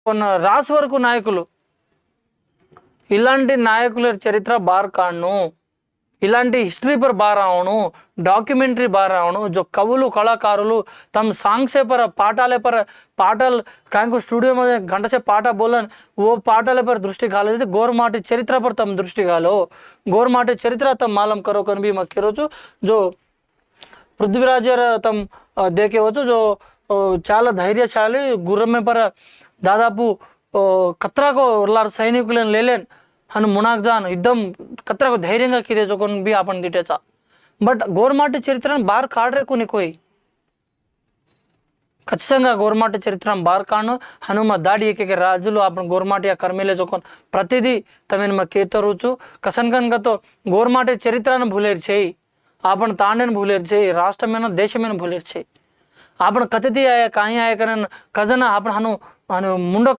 కొన్న రాసు వరకు నాయకులు, ఇలాంటి నాయకుల చరిత్ర బార్ కాను, ఇలాంటి हिस्ट्री पर बार आवणु, डॉक्यूमेंट्री बार आवणु, जो कवुलु कलाकारुलु तम सांग से पर पाटाले पर पाटल कांको स्टूडियो में घंटा से पाटा बोलन वो पाटाले पर दृष्टि घालो, गोरमाटी चरित्र पर तम दृष्टि घालो, गोरमाटी चरित्र तम मालूम करो कन भी मैं करो जो पृथ्वीराज तम देखे వచ్చు जो చాలా ధైర్యశాలి గుర్రమే पर దాదాపు కత్రాకో ఉల్లార సైనికులను లేలేన్ हनु मुनाकजान एकदम कतरा को धैर्य किए जो कोण भी आपण दिटेचा बट गोरमाटी चरित्र बार काढ रे कोणी कोई ఖచ్చితంగా గోర్మాటి చరిత్ర బార్ కాను హనుమ దాడి ఏకే రాజులు आपण గోర్మాటి कर्मेले जो कोण प्रतिदि तमेन म केतरुचु कसनकन गतो गोरमाटी चरित्रन भूलेर छे, आपण तांडेन भूलेर छे, राष्ट्रमेन देशमेन भूलेर छे, आपण कतिदी आया काही आया करन कजन आपण हनु मुंड